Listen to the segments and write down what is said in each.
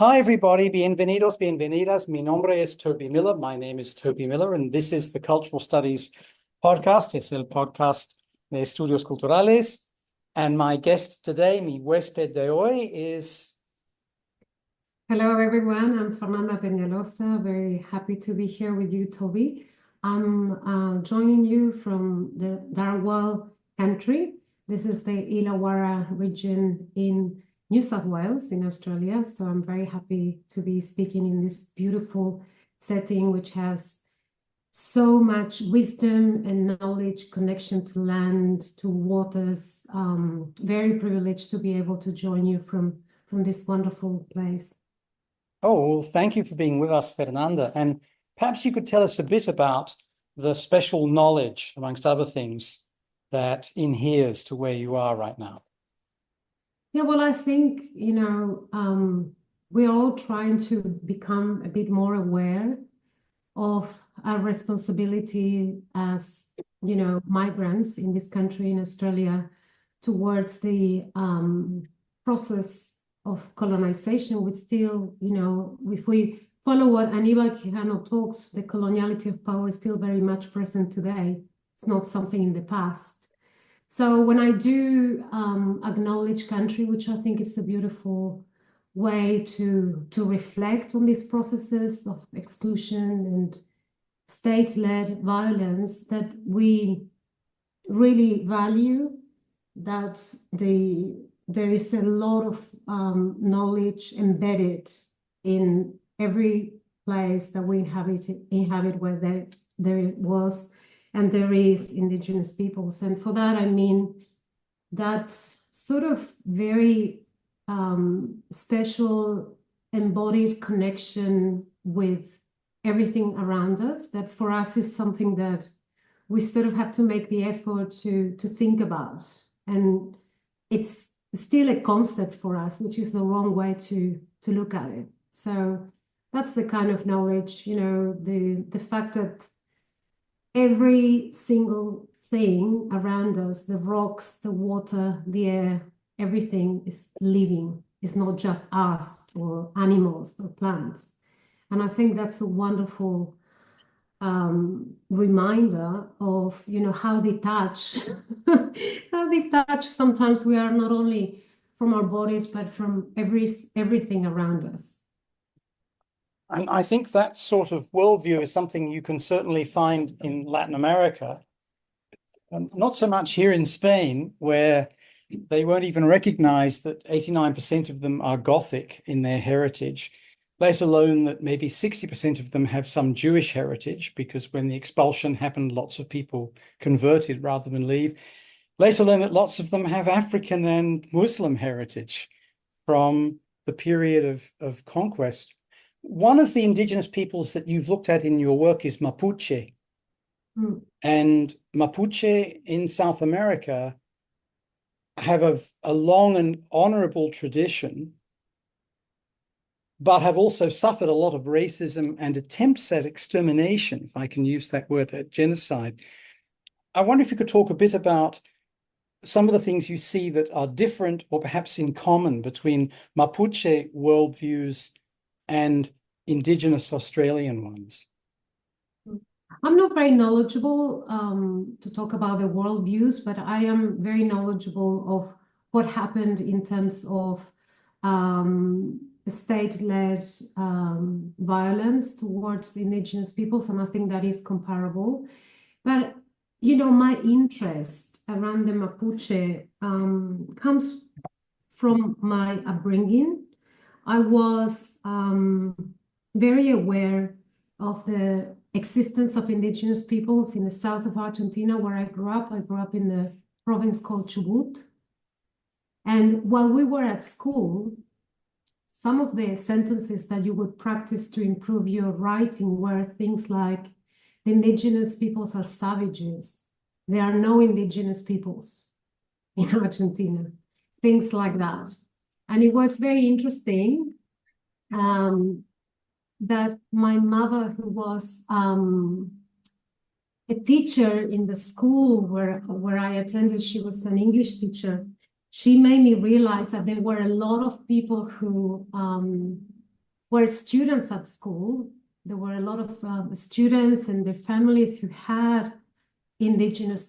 Hi, everybody. Bienvenidos, bienvenidas. Mi nombre es Toby Miller. My name is Toby Miller, and this is the Cultural Studies podcast. Es el podcast de Estudios Culturales. And my guest today, mi huésped de hoy, is... Hello, everyone. I'm Fernanda Peñaloza. Very happy to be here with you, Toby. I'm joining you from the Darwal country. This is the Illawarra region in New South Wales in Australia. So I'm very happy to be speaking in this beautiful setting, which has so much wisdom and knowledge, connection to land, to waters. Very privileged to be able to join you from this wonderful place. Oh, well, thank you for being with us, Fernanda. And perhaps you could tell us a bit about the special knowledge, amongst other things, that inheres to where you are right now. Yeah, well, I think, we're all trying to become a bit more aware of our responsibility as, migrants in this country, in Australia, towards the process of colonization. We still, if we follow what Aníbal Quijano talks, the coloniality of power is still very much present today. It's not something in the past. So when I do acknowledge country, which I think is a beautiful way to reflect on these processes of exclusion and state-led violence, that we really value, that there is a lot of knowledge embedded in every place that we inhabit where there was and there is indigenous peoples. And for that, I mean that sort of very special embodied connection with everything around us, that for us is something that we sort of have to make the effort to think about. And it's still a concept for us, which is the wrong way to look at it. So that's the kind of knowledge, the fact that every single thing around us, the rocks, the water, the air, everything is living. It's not just us or animals or plants. And I think that's a wonderful reminder of, how detached, sometimes we are, not only from our bodies, but from everything around us. And I think that sort of worldview is something you can certainly find in Latin America, not so much here in Spain, where they won't even recognize that 89% of them are Gothic in their heritage, let alone that maybe 60% of them have some Jewish heritage, because when the expulsion happened, lots of people converted rather than leave. Let alone that lots of them have African and Muslim heritage from the period of conquest. One of the indigenous peoples that you've looked at in your work is Mapuche. And Mapuche in South America have a long and honorable tradition, but have also suffered a lot of racism and attempts at extermination, if I can use that word, at genocide. I wonder if you could talk a bit about some of the things you see that are different or perhaps in common between Mapuche worldviews and indigenous Australian ones. I'm not very knowledgeable to talk about the worldviews, but I am very knowledgeable of what happened in terms of state-led violence towards the indigenous peoples, and I think that is comparable. But, my interest around the Mapuche comes from my upbringing. I was very aware of the existence of indigenous peoples in the south of Argentina, where I grew up. I grew up in the province called Chubut. And while we were at school, some of the sentences that you would practice to improve your writing were things like, the indigenous peoples are savages. There are no indigenous peoples in Argentina. Things like that. And it was very interesting that my mother, who was a teacher in the school where I attended, she was an English teacher. She made me realize that there were a lot of people who were students at school. There were a lot of students and their families who had indigenous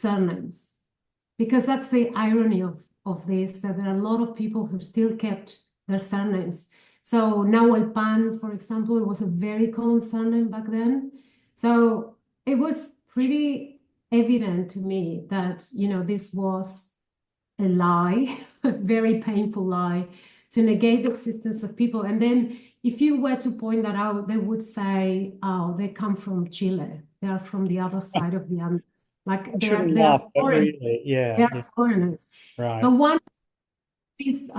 surnames, because that's the irony of this, that there are a lot of people who still kept their surnames. So Nahuel Pan, for example, it was a very common surname back then. So it was pretty evident to me that, you know, this was a lie, a very painful lie, to negate the existence of people. And then if you were to point that out, they would say, oh, they come from Chile. They are from the other side of the Andes. Like they Shouldn't are laugh, but foreigners. really, yeah, They are yeah, foreigners. right. But one of these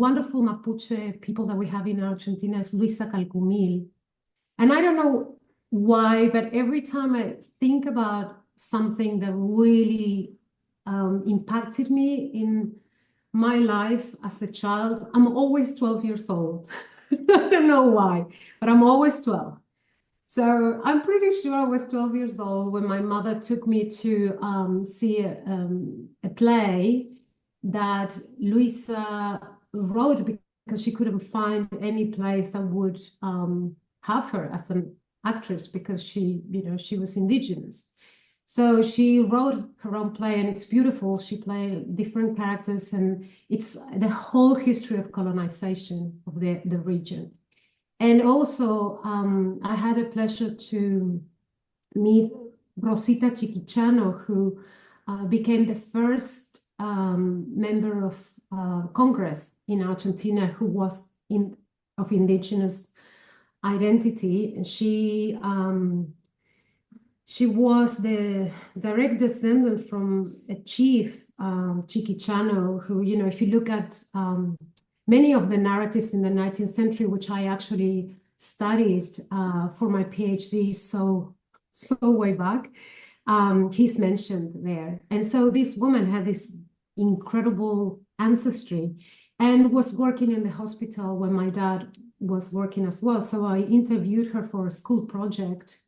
wonderful Mapuche people that we have in Argentina is Luisa Calcumil. And I don't know why, but every time I think about something that really impacted me in my life as a child, I'm always 12 years old. I don't know why, but I'm always 12. So I'm pretty sure I was 12 years old when my mother took me to see a play that Luisa wrote, because she couldn't find any place that would have her as an actress, because she, you know, she was indigenous. So she wrote her own play, and it's beautiful. She played different characters, and it's the whole history of colonization of the region. And also, I had a pleasure to meet Rosita Chiquichano, who became the first member of Congress in Argentina who was of indigenous identity. And she was the direct descendant from a chief, Chiquichano, who, you know, if you look at many of the narratives in the 19th century, which I actually studied for my PhD, so way back, he's mentioned there. And so this woman had this incredible ancestry and was working in the hospital when my dad was working as well. So I interviewed her for a school project.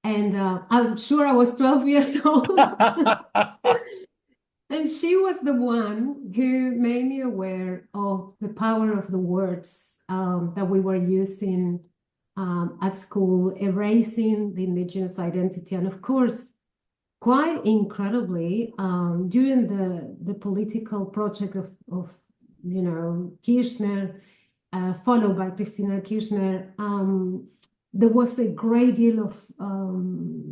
And I'm sure I was 12 years old. And she was the one who made me aware of the power of the words that we were using at school, erasing the indigenous identity. And of course, quite incredibly, during the political project of you know, Kirchner, followed by Christina Kirchner, there was a great deal of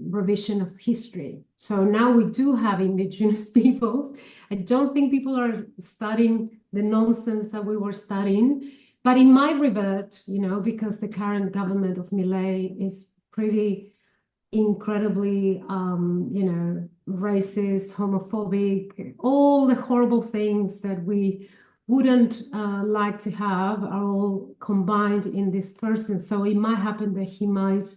revision of history. So now we do have indigenous peoples. I don't think people are studying the nonsense that we were studying, but it might revert, you know, because the current government of Milei is pretty incredibly, you know, racist, homophobic, all the horrible things that we wouldn't like to have are all combined in this person. So it might happen that he might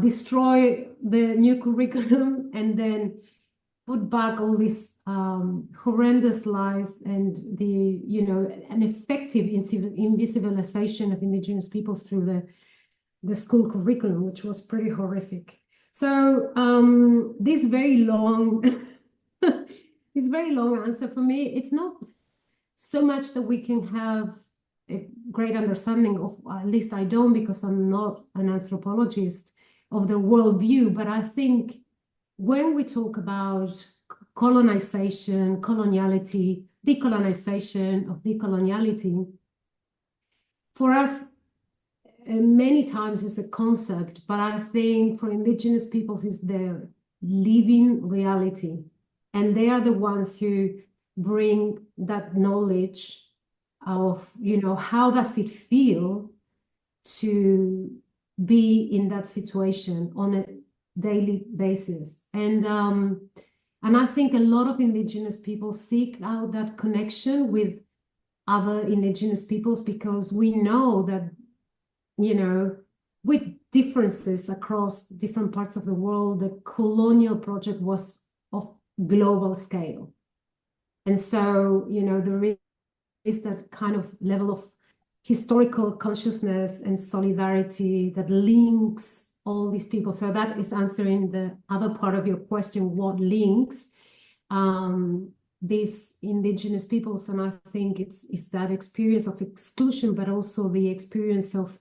destroy the new curriculum and then put back all these horrendous lies and the, you know, an effective invisibilization of indigenous peoples through the school curriculum, which was pretty horrific. So this very long, this very long answer for me, it's not so much that we can have a great understanding of, at least I don't, because I'm not an anthropologist, of the worldview, but I think when we talk about colonization, coloniality, decolonization of decoloniality, for us, many times it's a concept, but I think for indigenous peoples it's their living reality. And they are the ones who bring that knowledge of, you know, how does it feel to be in that situation on a daily basis. And I think a lot of indigenous people seek out that connection with other indigenous peoples, because we know that, you know, with differences across different parts of the world, the colonial project was of global scale. And so, you know, there is that kind of level of historical consciousness and solidarity that links all these people. So that is answering the other part of your question, what links? these indigenous peoples, and I think it's that experience of exclusion, but also the experience of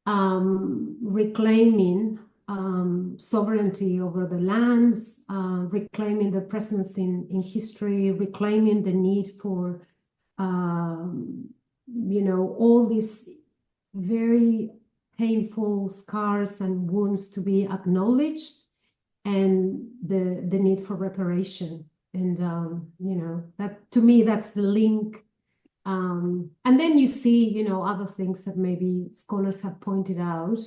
reclaiming sovereignty over the lands, reclaiming the presence in history, reclaiming the need for all these very painful scars and wounds to be acknowledged, and the need for reparation. And that, to me, that's the link. And then you see, other things that maybe scholars have pointed out.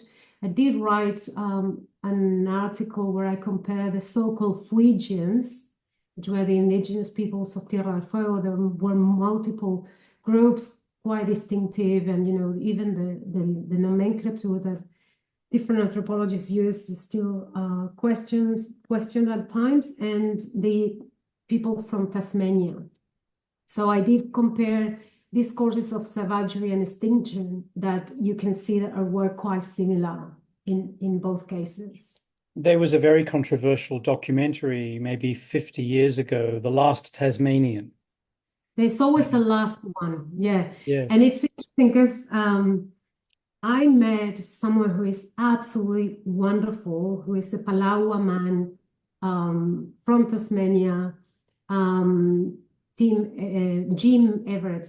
I did write an article where I compare the so-called Fuegians, which were the indigenous peoples of Tierra del Fuego. There were multiple groups, quite distinctive, and even the nomenclature that different anthropologists use is still questioned at times, and the people from Tasmania. So I did compare discourses of savagery and extinction that you can see that were quite similar in both cases. There was a very controversial documentary maybe 50 years ago, The Last Tasmanian. There's always the last one, yeah. Yes. And it's interesting because I met someone who is absolutely wonderful, who is the Palawa man from Tasmania, Jim Everett.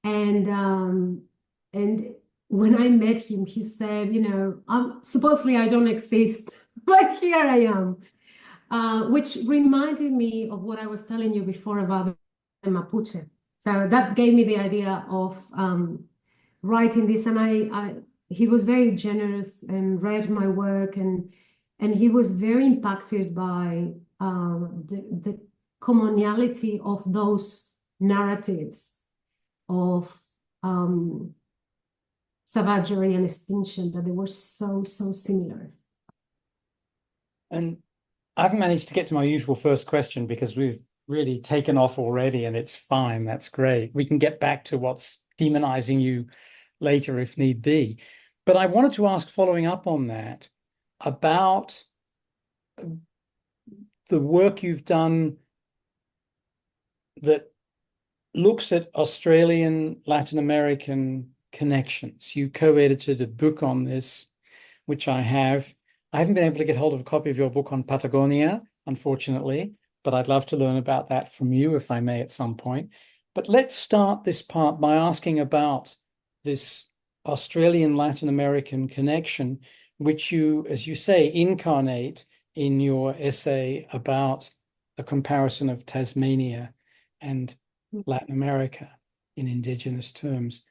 And when I met him, he said, supposedly I don't exist, but here I am. Which reminded me of what I was telling you before about the Mapuche. So that gave me the idea of writing this, and he was very generous and read my work, and he was very impacted by the commonality of those narratives of savagery and extinction, that they were so similar. And I've managed to get to my usual first question because we've really taken off already, and it's fine. That's great. We can get back to what's demonizing you later if need be. But I wanted to ask, following up on that, about the work you've done that looks at Australian, Latin American connections. You co-edited a book on this, which I have. I haven't been able to get hold of a copy of your book on Patagonia, unfortunately, but I'd love to learn about that from you, if I may, at some point. But let's start this part by asking about this Australian Latin American connection, which you, as you say, incarnate in your essay about a comparison of Tasmania and Latin America in indigenous terms.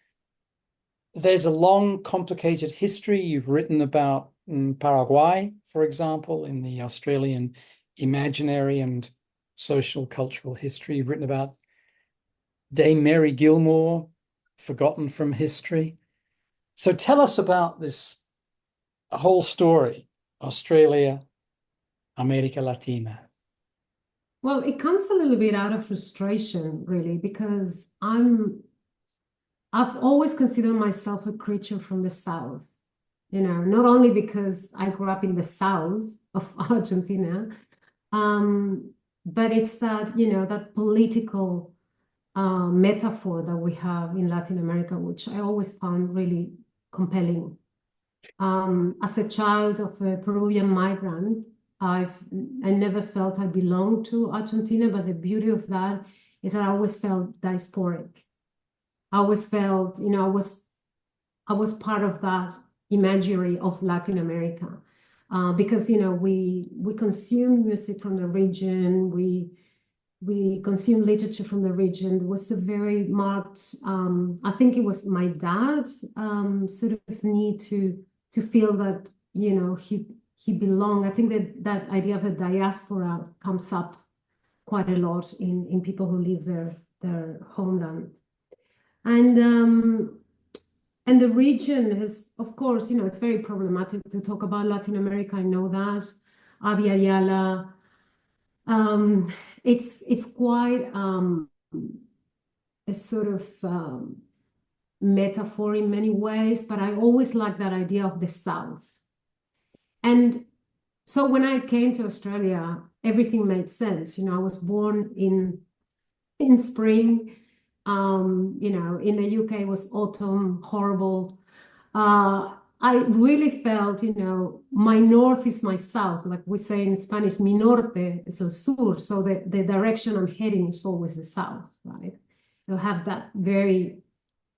There's a long, complicated history. You've written about Paraguay, for example, in the Australian imaginary and social cultural history. You've written about Dame Mary Gilmore, forgotten from history. So tell us about this whole story, Australia, America Latina. Well, it comes a little bit out of frustration, really, because I've always considered myself a creature from the South, not only because I grew up in the South of Argentina, but it's that, that political metaphor that we have in Latin America, which I always found really compelling. As a child of a Peruvian migrant, I never felt I belonged to Argentina, but the beauty of that is that I always felt diasporic. I always felt, I was part of that imagery of Latin America, because we consume music from the region, we consume literature from the region. There was a very marked, I think it was my dad, sort of need to feel that he belonged. I think that idea of a diaspora comes up quite a lot in people who leave their homeland. And the region has, of course, it's very problematic to talk about Latin America. I know that. Abya Yala. It's quite a sort of metaphor in many ways, but I always like that idea of the South. And So when I came to Australia, everything made sense. I was born in spring. In the UK it was autumn, horrible. I really felt, my north is my south. Like we say in Spanish, mi norte es el sur. So the direction I'm heading is always the south, right? You'll have that very,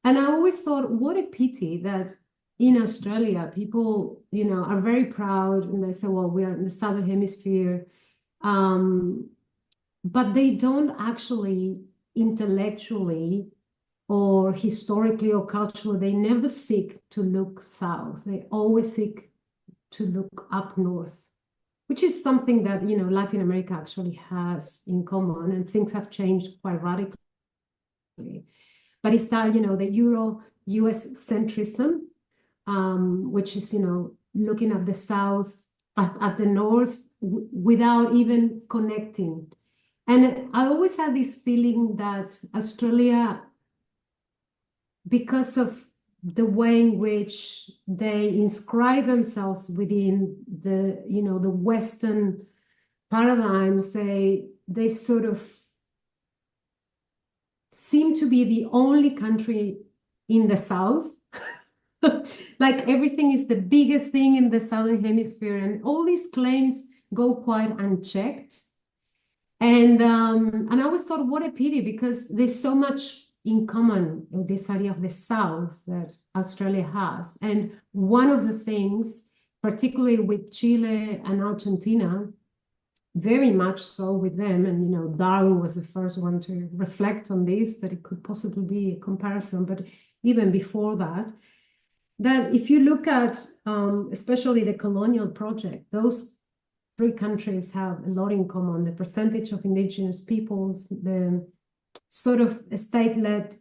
and I always thought, what a pity that in Australia, people, are very proud and they say, well, we are in the Southern Hemisphere. But they don't actually intellectually or historically or culturally, they never seek to look south. They always seek to look up north, which is something that, Latin America actually has in common, and things have changed quite radically. But it's that, the Euro-US centrism, which is, looking at the south, at the north, without even connecting. And I always had this feeling that Australia, because of the way in which they inscribe themselves within the, the Western paradigms, they sort of seem to be the only country in the South. Like everything is the biggest thing in the Southern Hemisphere, and all these claims go quite unchecked. And I always thought, what a pity, because there's so much in common in this area of the South that Australia has. And one of the things, particularly with Chile and Argentina, very much so with them, and Darwin was the first one to reflect on this, that it could possibly be a comparison, but even before that if you look at especially the colonial project, those three countries have a lot in common: the percentage of indigenous peoples, the sort of state-led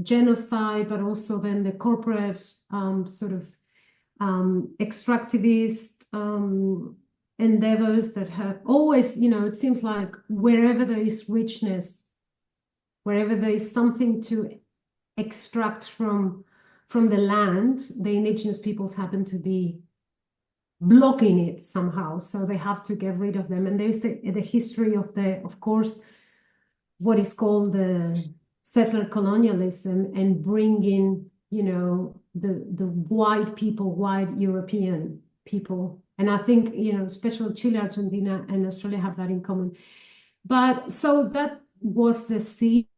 genocide, but also then the corporate sort of extractivist endeavors that have always, it seems like wherever there is richness, wherever there is something to extract from the land, the indigenous peoples happen to be blocking it somehow. So they have to get rid of them. And there's the history of course, what is called the settler colonialism, and bringing, the white people, white European people. And I think, especially Chile, Argentina, and Australia have that in common. But so that was the seed.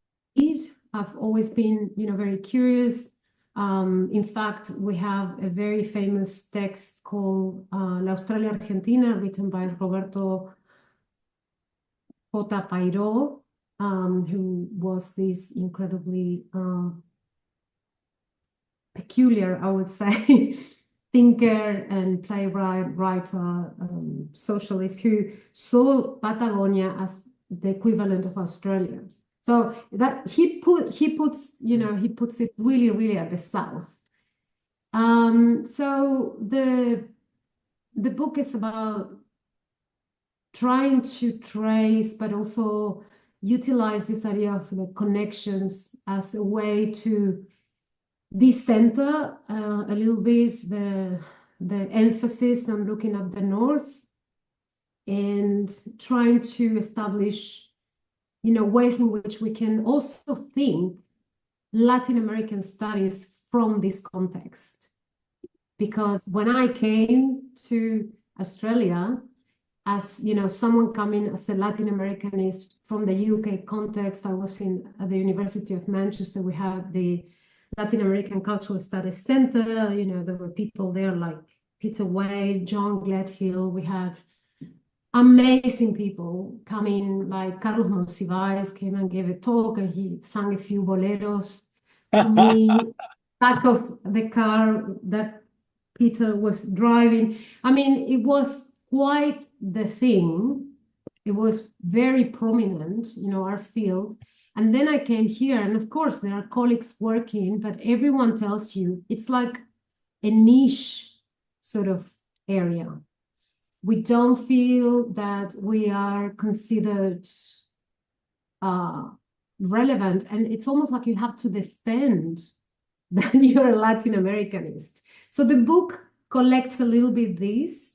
I've always been, very curious. In fact, we have a very famous text called La Australia Argentina, written by Roberto J. Pairó, who was this incredibly peculiar, I would say, thinker and playwright, writer, socialist, who saw Patagonia as the equivalent of Australia. So that he puts it really, really at the south. So the book is about trying to trace, but also utilize this idea of the connections as a way to decenter a little bit the emphasis on looking at the north, and trying to establish, ways in which we can also think Latin American studies from this context. Because when I came to Australia, as someone coming as a Latin Americanist from the UK context, I was at the University of Manchester. We had the Latin American Cultural Studies Center. There were people there like Peter Wade, John Gledhill. We had amazing people coming, like Carlos Monsiváis came and gave a talk, and he sang a few boleros to me, back of the car that Peter was driving. I mean, it was quite the thing. It was very prominent, our field. And then I came here, and of course there are colleagues working, but everyone tells you it's like a niche sort of area. We don't feel that we are considered relevant, and it's almost like you have to defend that you're a Latin Americanist. So the book collects a little bit this,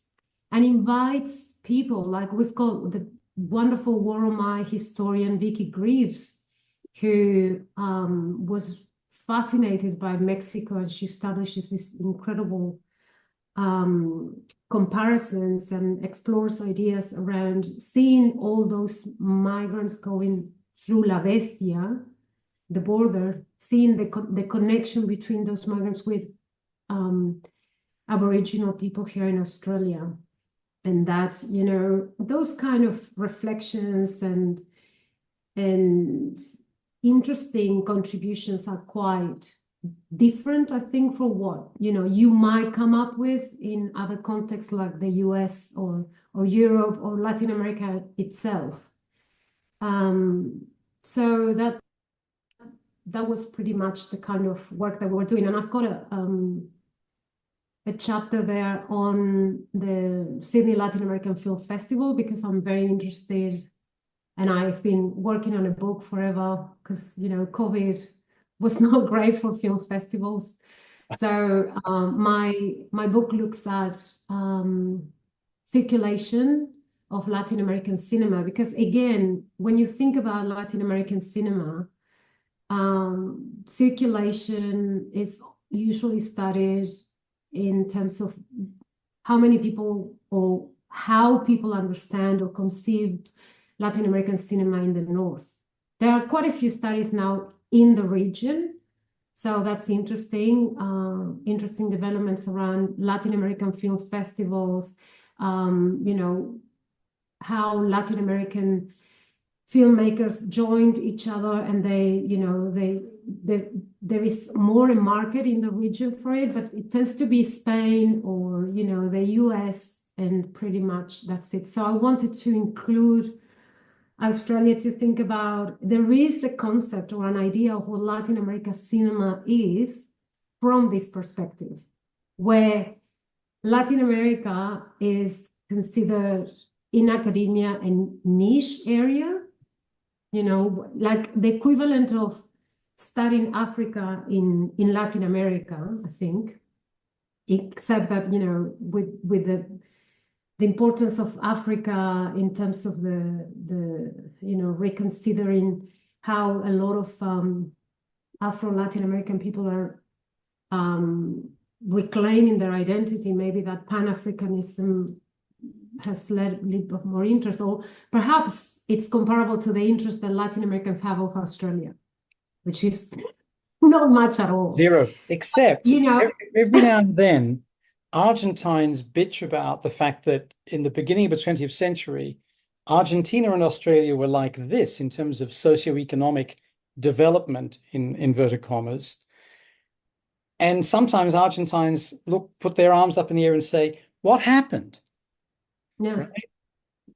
and invites people. Like we've got the wonderful Woromai historian Vicky Greaves, who was fascinated by Mexico, and she establishes this incredible comparisons and explores ideas around seeing all those migrants going through La Bestia, the border, seeing the connection between those migrants with Aboriginal people here in Australia. And that, you know, those kind of reflections and interesting contributions are quite different, I think, from what, you know, you might come up with in other contexts like the US or Europe or Latin America itself. So that was pretty much the kind of work that we were doing. And I've got a chapter there on the Sydney Latin American Film Festival, because I'm very interested, and I've been working on a book forever because, you know, COVID was not great for film festivals. So my book looks at circulation of Latin American cinema, because again, when you think about Latin American cinema, circulation is usually studied in terms of how many people or how people understand or conceive Latin American cinema in the North. There are quite a few studies now in the region, so that's interesting. Interesting developments around Latin American film festivals, you know, how Latin American filmmakers joined each other, and they, you know, there is more a market in the region for it, but it tends to be Spain or, you know, the US, and pretty much that's it. So I wanted to include Australia to think about. There is a concept or an idea of what Latin America cinema is from this perspective, where Latin America is considered in academia a niche area, you know, like the equivalent of studying Africa in Latin America, I think, except that, you know, with the importance of Africa in terms of the you know, reconsidering how a lot of Afro-Latin American people are reclaiming their identity. Maybe that Pan-Africanism has led a little bit more interest, or perhaps it's comparable to the interest that Latin Americans have of Australia, which is not much at all. Zero, except, you know, every now and then, Argentines bitch about the fact that in the beginning of the 20th century, Argentina and Australia were like this in terms of socioeconomic development, in inverted commas. And sometimes Argentines put their arms up in the air and say, what happened? yeah. Right?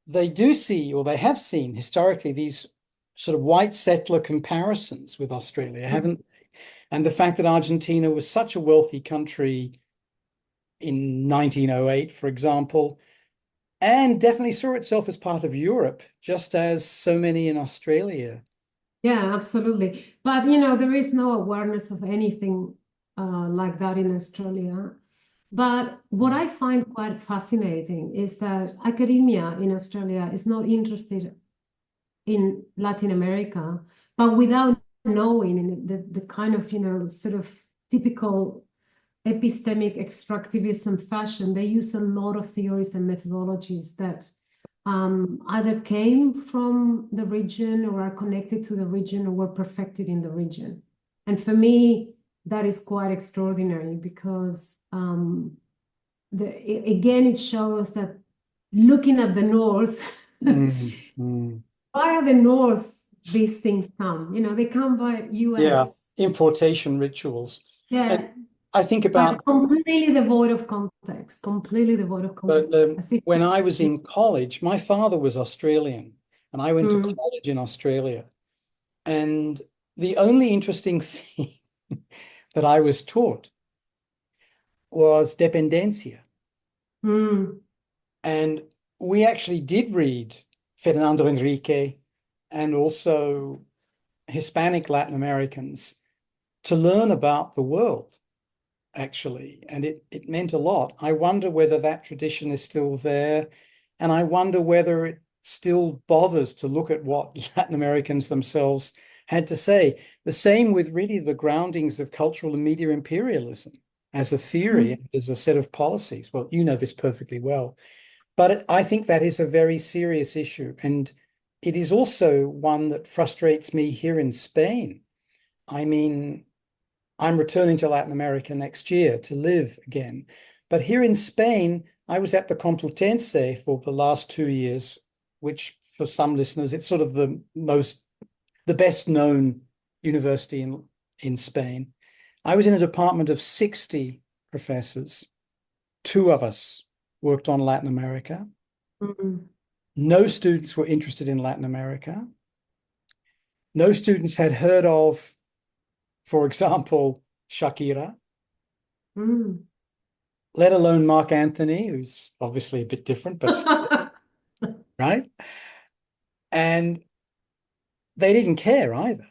They do see, or they have seen historically, these sort of white settler comparisons with Australia, haven't they? And the fact that Argentina was such a wealthy country in 1908, for example, and definitely saw itself as part of Europe, just as so many in Australia. Yeah, absolutely. But, you know, there is no awareness of anything like that in Australia. But what I find quite fascinating is that academia in Australia is not interested in Latin America, but without knowing in the kind of, you know, sort of typical epistemic extractivism fashion, they use a lot of theories and methodologies that either came from the region or are connected to the region or were perfected in the region. And for me, that is quite extraordinary, because again, it shows that looking at the North, via the North, these things come. You know, they come by US. Yeah, importation rituals. Yeah. And I think about, but completely devoid of context, completely devoid of context. but when I was in college, my father was Australian, and I went to college in Australia. And the only interesting thing that I was taught was dependencia. And we actually did read Fernando Enrique and also Hispanic Latin Americans to learn about the world. actually, and it meant a lot. I wonder whether that tradition is still there, and I wonder whether it still bothers to look at what Latin Americans themselves had to say. The same with really the groundings of cultural and media imperialism as a theory, as a set of policies. Well, you know this perfectly well. But I think that is a very serious issue. And it is also one that frustrates me here in Spain. I mean, I'm returning to Latin America next year to live again. But here in Spain, I was at the Complutense for the last 2 years, which for some listeners, it's sort of the best known university in Spain. I was in a department of 60 professors. 2 of us worked on Latin America. Mm. No students were interested in Latin America. No students had heard of, for example, Shakira, Mm. let alone Mark Anthony, who's obviously a bit different, but still, right? And they didn't care either.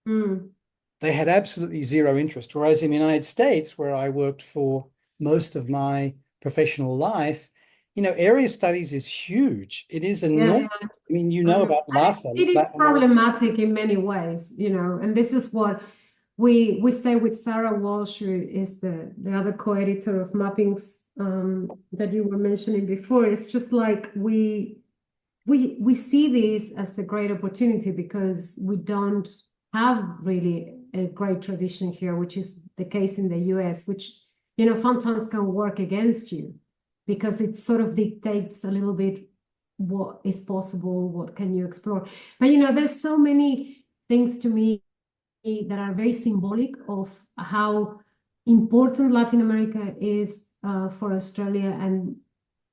Mm. They had absolutely zero interest. Whereas in the United States, where I worked for most of my professional life, area studies is huge. It is enormous. Yeah. I mean, you know about LASA. It is problematic in many ways, and this is what we say with Sarah Walsh, who is the other co-editor of Mappings that you were mentioning before. It's just like we see this as a great opportunity because we don't have really a great tradition here, which is the case in the US, which sometimes can work against you because it sort of dictates a little bit what is possible, what can you explore. But there's so many things to me that are very symbolic of how important Latin America is for Australia and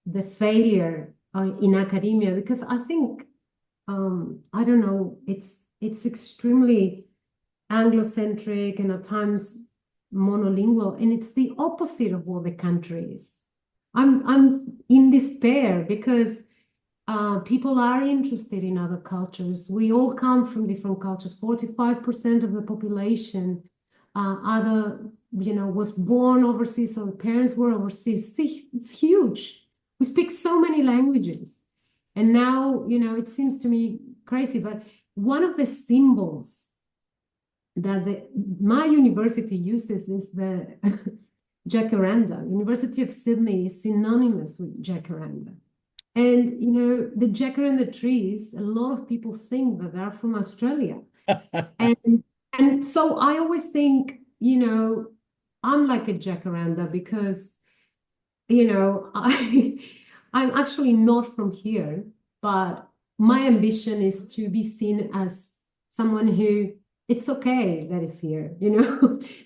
the failure in academia, because I think I don't know, it's extremely Anglocentric and at times monolingual, and it's the opposite of what the country is. I'm in despair because people are interested in other cultures. We all come from different cultures. 45% of the population was born overseas, so the parents were overseas. It's huge. We speak so many languages. And now, it seems to me crazy, but one of the symbols that my university uses is the jacaranda. University of Sydney is synonymous with jacaranda. And, the jacaranda trees, a lot of people think that they're from Australia. and so I always think, I'm like a jacaranda because, I'm actually not from here, but my ambition is to be seen as someone who it's okay that is here,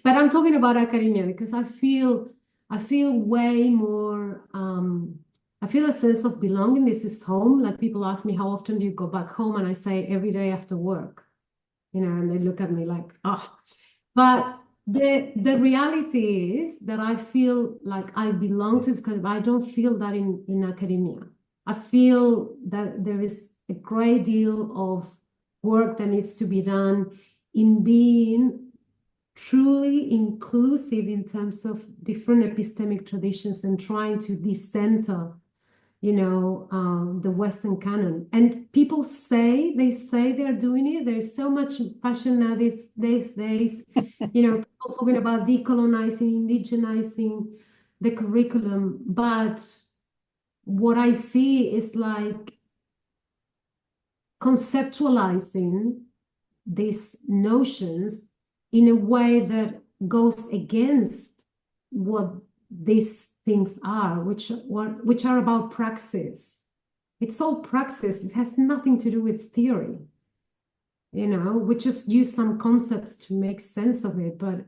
But I'm talking about academia because I feel way more I feel a sense of belonging. This is home. Like people ask me, how often do you go back home? And I say every day after work, and they look at me like, oh. But the reality is that I feel like I belong to this kind of, I don't feel that in academia. I feel that there is a great deal of work that needs to be done in being truly inclusive in terms of different epistemic traditions and trying to decenter the Western canon. And people say they're doing it. There's so much fashion now these days, people talking about decolonizing, indigenizing the curriculum. But what I see is like conceptualizing these notions in a way that goes against what these things are, which are about praxis. It's all praxis. It has nothing to do with theory. We just use some concepts to make sense of it, but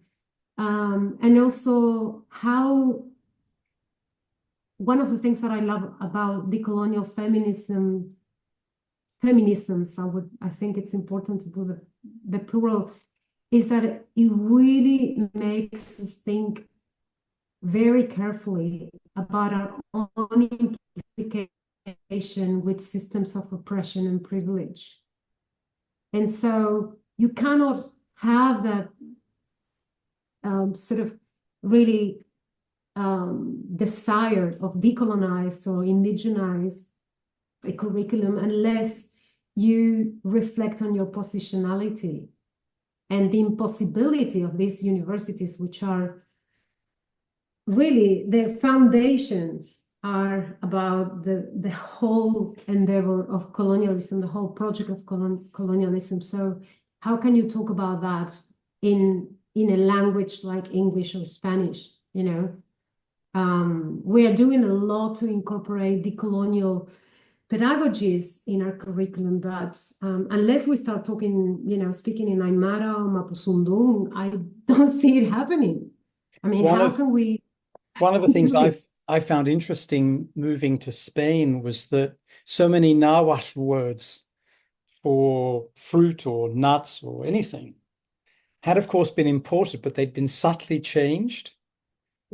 and also how one of the things that I love about decolonial feminisms, I think it's important to put the plural, is that it really makes us think very carefully about our own implication with systems of oppression and privilege. And so you cannot have that sort of really desire of decolonize or indigenize a curriculum unless you reflect on your positionality and the impossibility of these universities, which are really their foundations are about the whole endeavor of colonialism, the whole project of colonialism. So how can you talk about that in a language like English or Spanish, you know? We are doing a lot to incorporate decolonial pedagogies in our curriculum, but unless we start talking, you know, speaking in Aymara or Mapuzungún, I don't see it happening. I mean, how can we? One of the things I found interesting moving to Spain was that so many Nahuatl words for fruit or nuts or anything had, of course, been imported, but they'd been subtly changed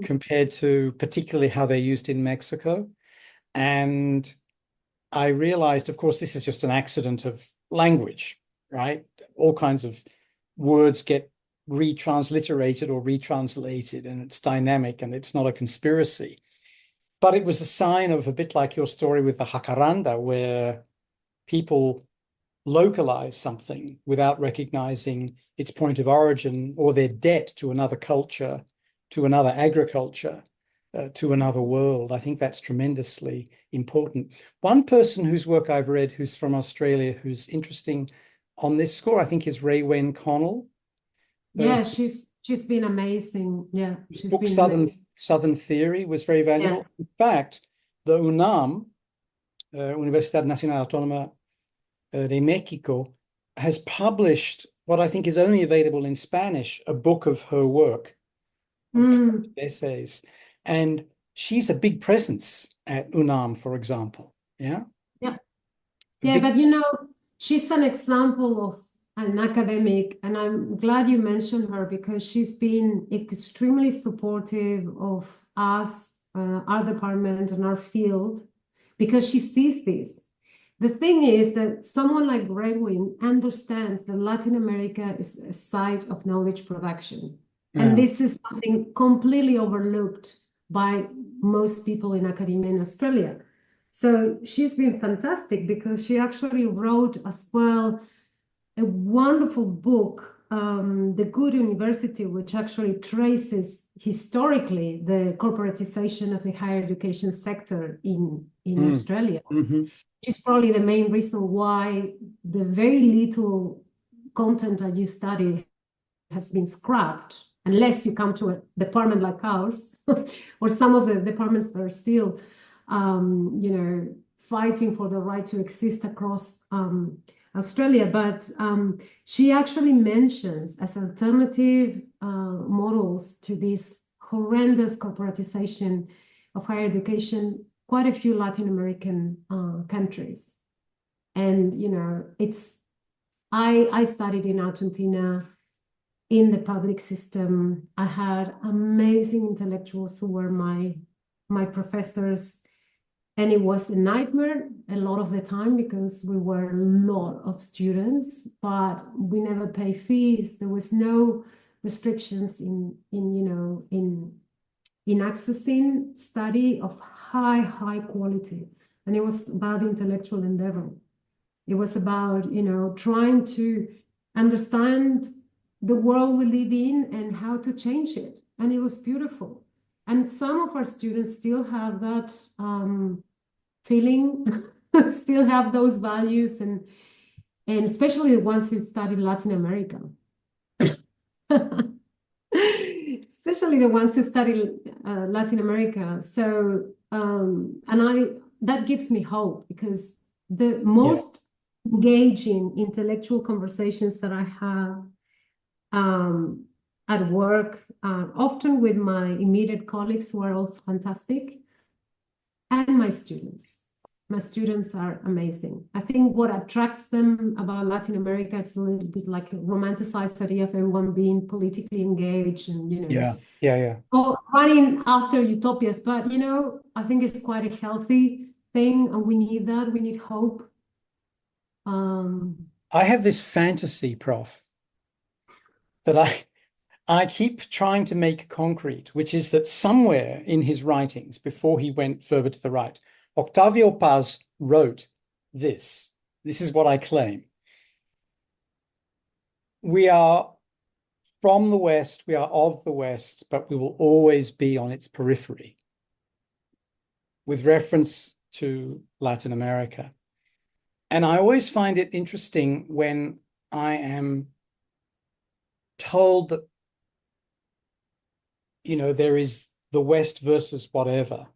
compared to particularly how they're used in Mexico. And I realized, of course, this is just an accident of language, right? All kinds of words get retransliterated or retranslated, and it's dynamic and it's not a conspiracy. But it was a sign of a bit like your story with the jacaranda, where people localize something without recognizing its point of origin or their debt to another culture, to another agriculture, to another world. I think that's tremendously important. One person whose work I've read who's from Australia, who's interesting on this score, I think, is Raewen Connell. Yeah, she's been amazing. Yeah, she's book been Southern Theory was very valuable. Yeah. In fact, the UNAM, Universidad Nacional Autónoma de México, has published what I think is only available in Spanish, a book of her work, of essays. And she's a big presence at UNAM, for example. Yeah. Yeah. Yeah, but you know, she's an example of an academic, and I'm glad you mentioned her because she's been extremely supportive of us, our department and our field, because she sees this. The thing is that someone like Redwin understands that Latin America is a site of knowledge production. And this is something completely overlooked by most people in academia in Australia. So she's been fantastic because she actually wrote as well a wonderful book, The Good University, which actually traces historically the corporatization of the higher education sector in Australia. Which is probably the main reason why the very little content that you study has been scrapped, unless you come to a department like ours, or some of the departments that are still, you know, fighting for the right to exist across Australia. But she actually mentions as alternative models to this horrendous corporatization of higher education quite a few Latin American countries. And, you know, I studied in Argentina in the public system. I had amazing intellectuals who were my professors, and it was a nightmare a lot of the time because we were a lot of students, but we never pay fees. There was no restrictions in accessing study of high quality. And it was about intellectual endeavor. It was about, you know, trying to understand the world we live in and how to change it. And it was beautiful. And some of our students still have that feeling, still have those values, and especially the ones who studied Latin America. Especially the ones who study Latin America. So, that gives me hope because the most engaging intellectual conversations that I have at work, often with my immediate colleagues who are all fantastic, and my students. My students are amazing. I think what attracts them about Latin America, it's a little bit like a romanticized idea of everyone being politically engaged and, you know, or running after utopias. But, you know, I think it's quite a healthy thing, and we need that. We need hope. I have this fantasy, Prof, that I keep trying to make concrete, which is that somewhere in his writings, before he went further to the right, Octavio Paz wrote this. This is what I claim. We are from the West, we are of the West, but we will always be on its periphery, with reference to Latin America. And I always find it interesting when I am told that, you know, there is the West versus whatever,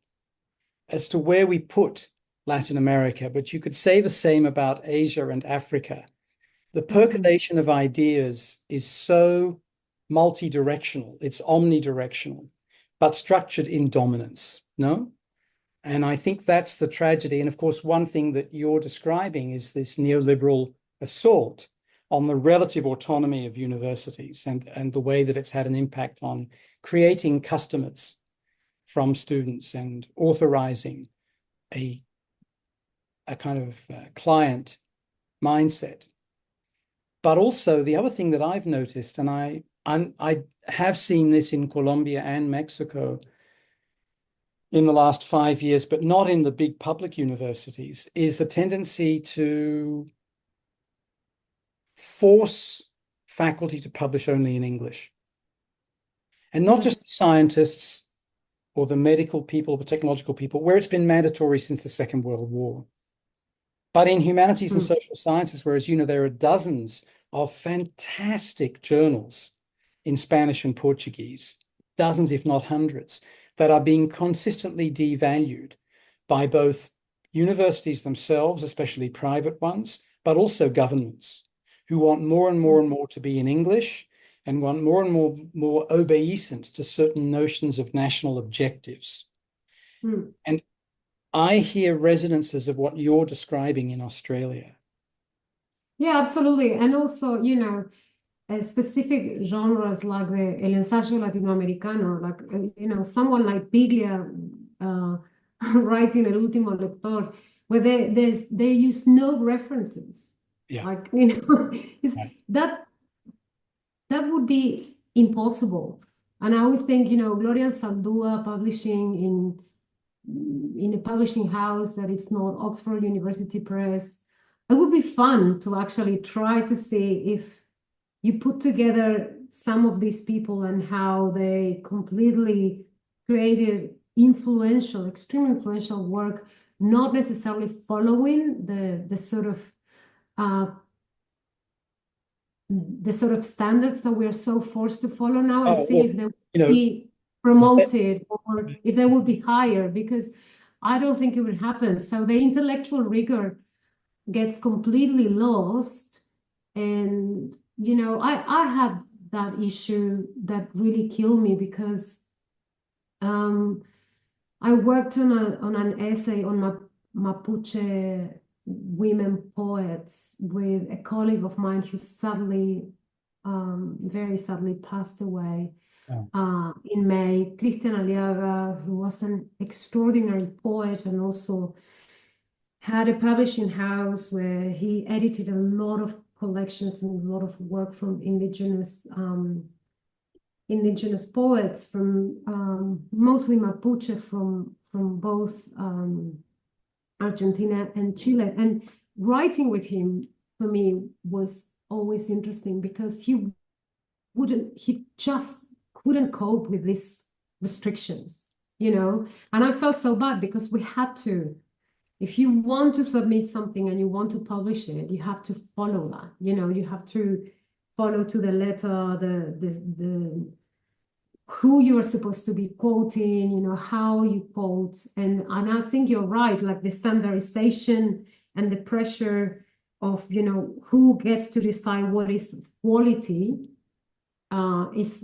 as to where we put Latin America. But you could say the same about Asia and Africa. The percolation of ideas is so multi-directional, it's omnidirectional, but structured in dominance, no? And I think that's the tragedy. And of course, one thing that you're describing is this neoliberal assault on the relative autonomy of universities and the way that it's had an impact on creating customers from students and authorizing a kind of client mindset. But also the other thing that I've noticed, and I have seen this in Colombia and Mexico in the last 5 years, but not in the big public universities, is the tendency to force faculty to publish only in English. And not just the scientists or the medical people, the technological people, where it's been mandatory since the Second World War. But in humanities and social sciences, whereas, you know, there are dozens of fantastic journals in Spanish and Portuguese, dozens, if not hundreds, that are being consistently devalued by both universities themselves, especially private ones, but also governments who want more and more and more to be in English and want more and more obeisance to certain notions of national objectives. And I hear resonances of what you're describing in Australia. Yeah, absolutely. And also, you know, specific genres like the El Ensayo Latinoamericano, like, you know, someone like Piglia writing El Último Lector, where they use no references. Yeah. Like, you know, that would be impossible. And I always think, you know, Gloria Saldúa publishing in a publishing house that it's not Oxford University Press. It would be fun to actually try to see if you put together some of these people and how they completely created influential, extremely influential work, not necessarily following the sort of standards that we are so forced to follow now, and see if they would be promoted or if they would be higher, because I don't think it would happen. So the intellectual rigor gets completely lost. And, you know, I have that issue that really killed me, because I worked on an essay on Mapuche women poets with a colleague of mine who sadly, very sadly passed away in May, Cristian Aliaga, who was an extraordinary poet and also had a publishing house where he edited a lot of collections and a lot of work from indigenous poets from mostly Mapuche from both Argentina and Chile. And writing with him for me was always interesting, because he just couldn't cope with these restrictions, you know. And I felt so bad, because we had to. If you want to submit something and you want to publish it, you have to follow that. You know, you have to follow to the letter the who you are supposed to be quoting, you know, how you quote. And I think you're right, like the standardization and the pressure of, you know, who gets to decide what is quality is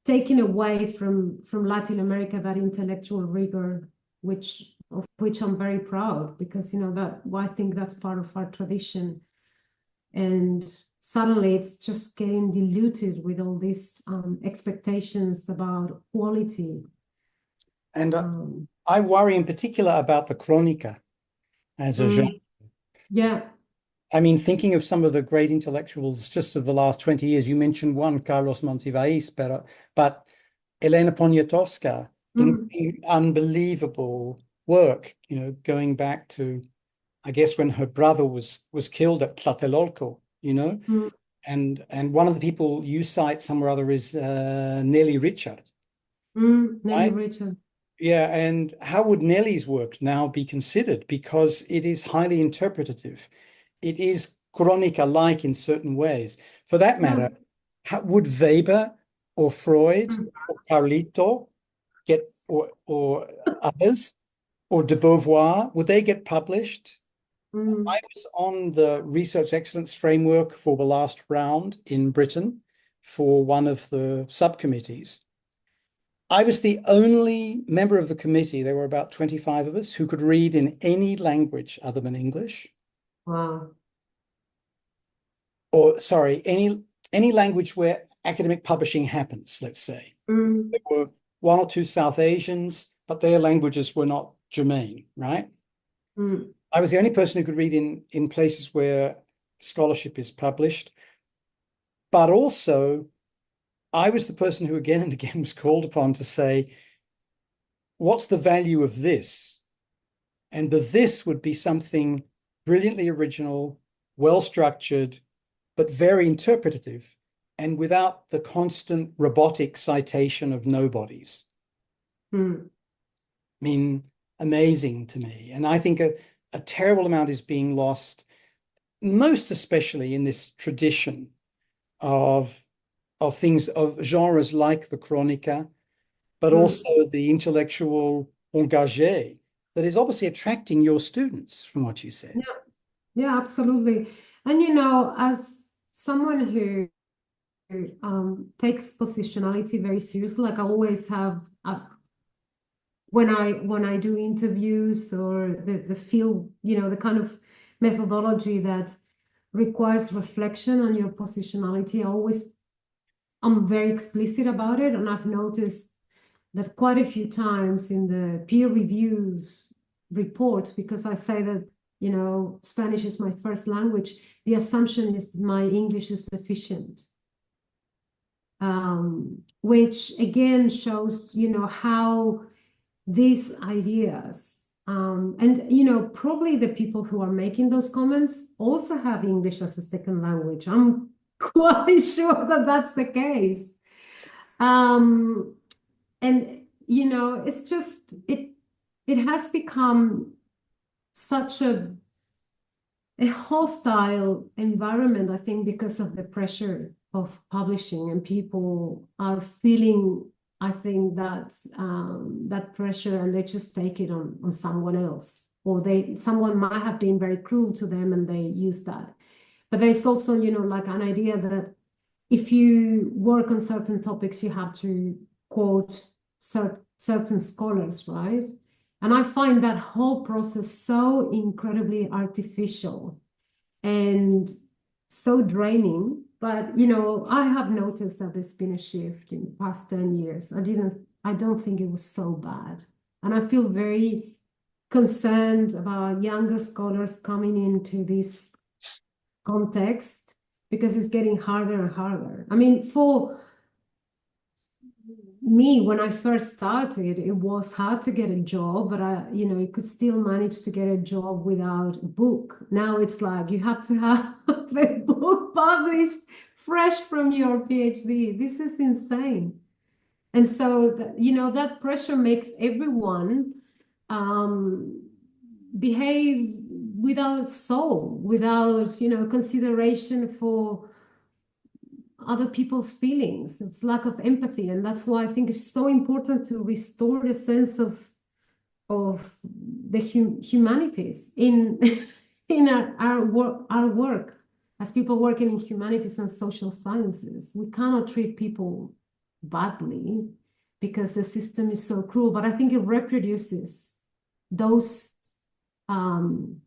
taking away from Latin America that intellectual rigor, of which I'm very proud, because, you know, I think that's part of our tradition. And suddenly it's just getting diluted with all these expectations about quality. And I worry in particular about the crónica as a genre. Yeah. I mean, thinking of some of the great intellectuals just of the last 20 years, you mentioned one, Carlos Monsiváis, but Elena Poniatowska, in unbelievable work, going back to, I guess, when her brother was killed at Tlatelolco, Mm, and one of the people you cite somewhere or other is Nelly Richard, Nelly right? Richard. Yeah, and how would Nelly's work now be considered? Because it is highly interpretative. It is Chronica-like in certain ways. For that Yeah. matter, would Weber or Freud Mm, or Carlito get, or others, or de Beauvoir, would they get published? mm. I was on the Research Excellence Framework for the last round in Britain for one of the subcommittees. I was the only member of the committee, there were about 25 of us, who could read in any language other than English. Wow. Or sorry, any language where academic publishing happens, let's say. Mm, There were one or two South Asians, but their languages were not germane, right? mm, I was the only person who could read in places where scholarship is published, but also I was the person who again and again was called upon to say, what's the value of this? And the this would be something brilliantly original, well structured, but very interpretative, and without the constant robotic citation of nobodies. mm. I mean, amazing to me. And I think a terrible amount is being lost, most especially in this tradition of things, of genres like the Chronica, but Mm. also the intellectual engagé that is obviously attracting your students from what you said. Yeah, yeah, absolutely. And as someone who takes positionality very seriously, like I always have when I do interviews or the field, the kind of methodology that requires reflection on your positionality, I'm very explicit about it, and I've noticed that quite a few times in the peer reviews reports, because I say that, Spanish is my first language, the assumption is that my English is deficient, which again shows, how these ideas, and, probably the people who are making those comments also have English as a second language. I'm quite sure that that's the case. Um, and it's just it has become such a hostile environment, I think, because of the pressure of publishing, and people are feeling, I think, that pressure, and they just take it on someone else, or someone might have been very cruel to them and they use that. But there's also, like an idea that if you work on certain topics, you have to quote certain scholars, right? And I find that whole process so incredibly artificial and so draining. But, I have noticed that there's been a shift in the past 10 years. I don't think it was so bad. And I feel very concerned about younger scholars coming into this context because it's getting harder and harder. I mean, for me, when I first started, it was hard to get a job, but you could still manage to get a job without a book. Now it's like you have to have a book published fresh from your PhD. This is insane. And so, that pressure makes everyone behave without soul, without, consideration for other people's feelings. It's lack of empathy, and that's why I think it's so important to restore the sense of the humanities in in our work as people working in humanities and social sciences. We cannot treat people badly because the system is so cruel, but I think it reproduces those um,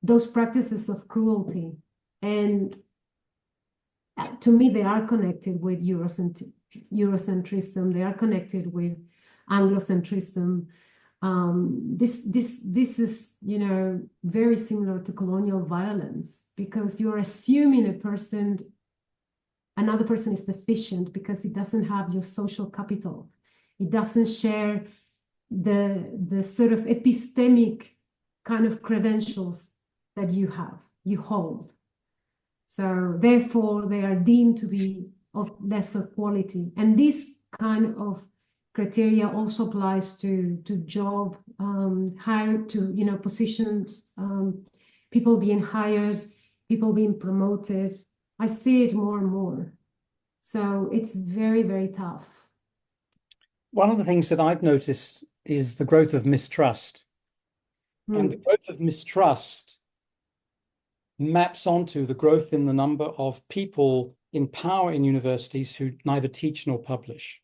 those practices of cruelty. And to me, they are connected with Eurocentrism. They are connected with Anglocentrism. This is, you know, very similar to colonial violence, because you're assuming another person is deficient because it doesn't have your social capital. It doesn't share the sort of epistemic kind of credentials that you hold. So therefore, they are deemed to be of lesser quality. And this kind of criteria also applies to job positions, people being hired, people being promoted. I see it more and more. So it's very, very tough. One of the things that I've noticed is the growth of mistrust. And the growth of mistrust maps onto the growth in the number of people in power in universities who neither teach nor publish.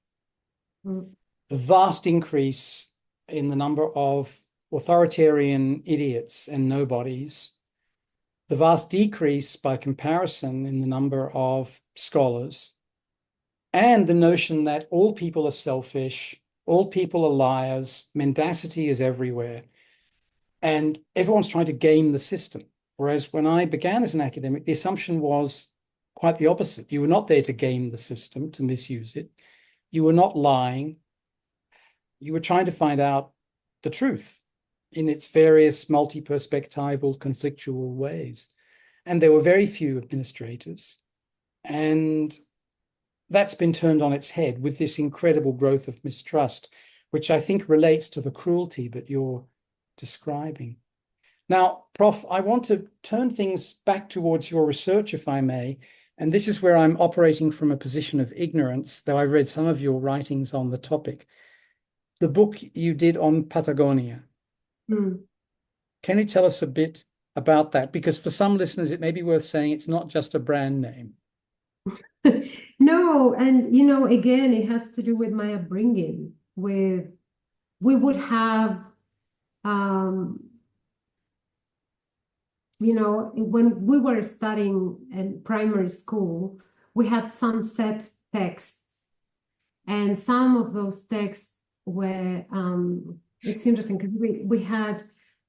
The vast increase in the number of authoritarian idiots and nobodies, the vast decrease by comparison in the number of scholars, and the notion that all people are selfish, all people are liars, mendacity is everywhere, and everyone's trying to game the system. Whereas when I began as an academic, the assumption was quite the opposite. You were not there to game the system, to misuse it. You were not lying. You were trying to find out the truth in its various multi-perspectival, conflictual ways. And there were very few administrators. And that's been turned on its head with this incredible growth of mistrust, which I think relates to the cruelty that you're describing. Now, Prof, I want to turn things back towards your research, if I may, and this is where I'm operating from a position of ignorance, though I've read some of your writings on the topic. The book you did on Patagonia. Can you tell us a bit about that? Because for some listeners, it may be worth saying it's not just a brand name. No, and you know, again, it has to do with my upbringing. We would have, you know, when we were studying in primary school, we had some set texts, and some of those texts were, it's interesting because we had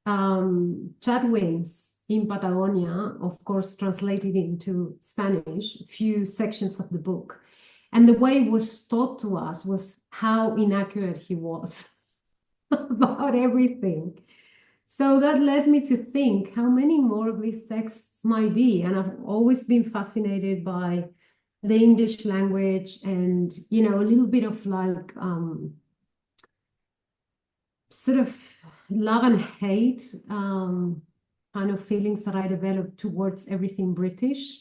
Chatwins in Patagonia, of course, translated into Spanish, a few sections of the book. And the way it was taught to us was how inaccurate he was about everything. So that led me to think how many more of these texts might be. And I've always been fascinated by the English language and, you know, a little bit of like sort of love and hate kind of feelings that I developed towards everything British,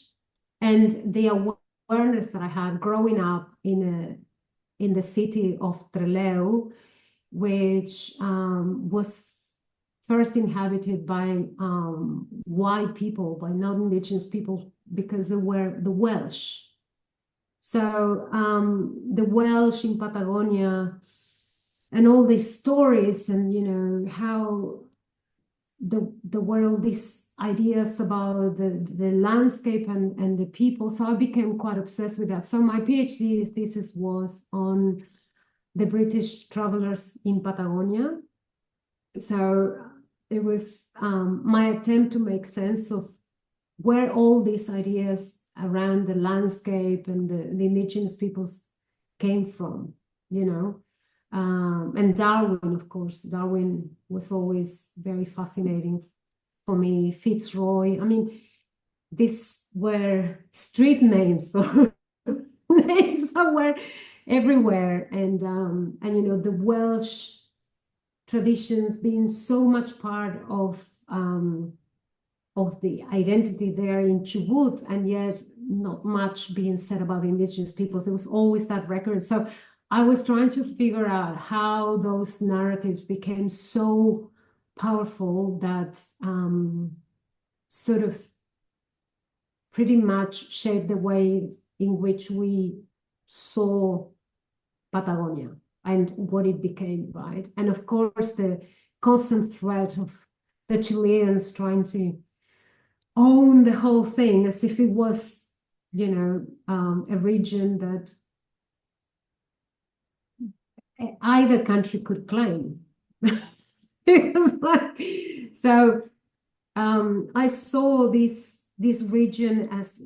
and the awareness that I had growing up in the city of Trelew, which was first inhabited by white people, by non-Indigenous people, because they were the Welsh. So the Welsh in Patagonia and all these stories, and you know how the world, these ideas about the landscape and the people. So I became quite obsessed with that. So my PhD thesis was on the British travelers in Patagonia. So it was my attempt to make sense of where all these ideas around the landscape and the indigenous peoples came from, you know. And Darwin, of course, Darwin was always very fascinating for me. Fitzroy, I mean, these were street names or names that were everywhere. And you know, the Welsh traditions being so much part of the identity there in Chubut, and yet not much being said about the indigenous peoples. There was always that record. So I was trying to figure out how those narratives became so powerful that sort of pretty much shaped the way in which we saw Patagonia and what it became, right? And of course, the constant threat of the Chileans trying to own the whole thing as if it was, you know, a region that either country could claim. It was like, so I saw this region as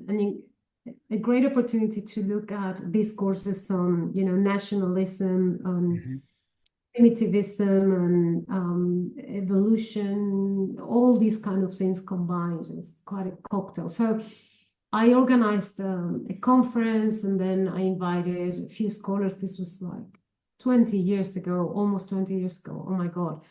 a great opportunity to look at discourses on, nationalism, on primitivism, and evolution, all these kind of things combined. It's quite a cocktail. So I organized a conference, and then I invited a few scholars. This was like 20 years ago, almost 20 years ago. Oh my God.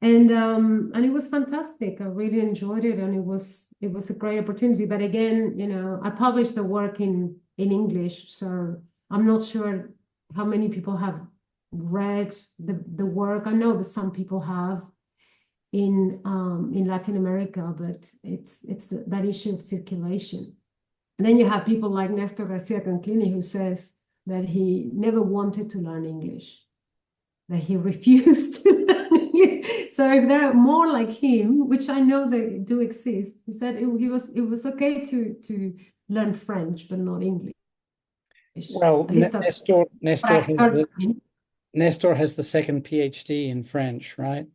And it was fantastic. I really enjoyed it, and it was a great opportunity. But again, I published the work in English, so I'm not sure how many people have read the work. I know that some people have in Latin America, but it's that issue of circulation. And then you have people like Nestor Garcia Conclini, who says that he never wanted to learn English, that he refused to learn English. So if there are more like him, which I know they do exist, he said it was okay to learn French, but not English. Well, At least that's Nestor has the second PhD in French, right?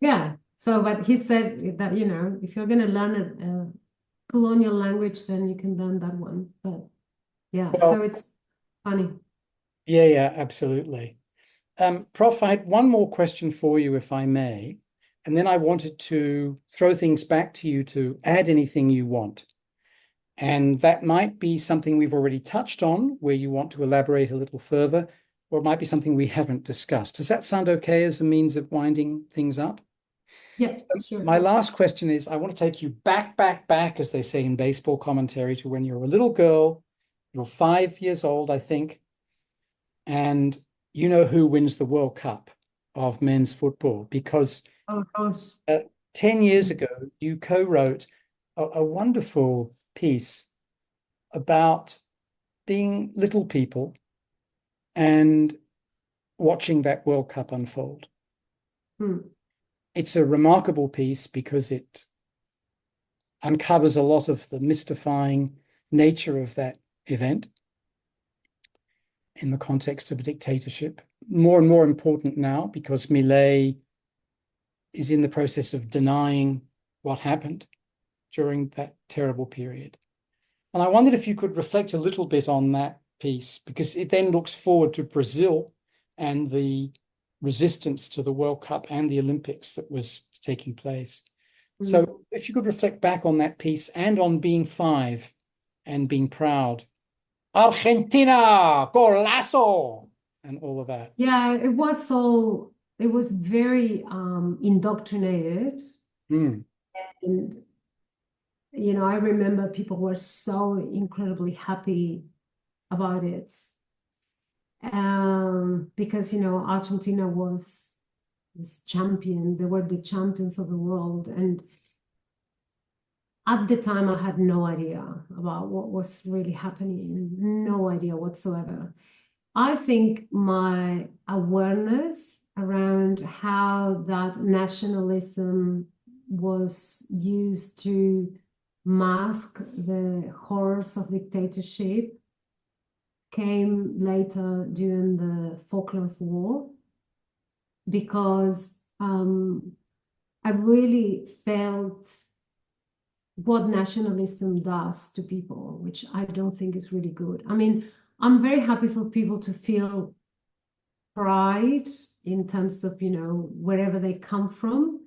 Yeah. So, but he said that, if you're going to learn a colonial language, then you can learn that one. But yeah, Well, so it's funny. Yeah, absolutely. Prof, I had one more question for you, if I may, and then I wanted to throw things back to you to add anything you want. And that might be something we've already touched on, where you want to elaborate a little further, or it might be something we haven't discussed. Does that sound okay as a means of winding things up? Yeah, sure. My last question is, I want to take you back, as they say in baseball commentary, to when you're a little girl. You're 5 years old, I think, and you know who wins the World Cup of men's football, because 10 years ago, you co-wrote a wonderful piece about being little people and watching that World Cup unfold. It's a remarkable piece because it uncovers a lot of the mystifying nature of that event in the context of a dictatorship. More and more important now because Milei is in the process of denying what happened during that terrible period. And I wondered if you could reflect a little bit on that piece, because it then looks forward to Brazil and the resistance to the World Cup and the Olympics that was taking place. So if you could reflect back on that piece and on being 5 and being proud. Argentina, golazo, and all of that. Yeah, it was very indoctrinated. And I remember people were so incredibly happy about it. Because Argentina was champion. They were the champions of the world, and at the time I had no idea about what was really happening, no idea whatsoever. I think my awareness around how that nationalism was used to mask the horrors of dictatorship came later during the Falklands War, because I really felt what nationalism does to people, which I don't think is really good. I mean, I'm very happy for people to feel pride in terms of, wherever they come from.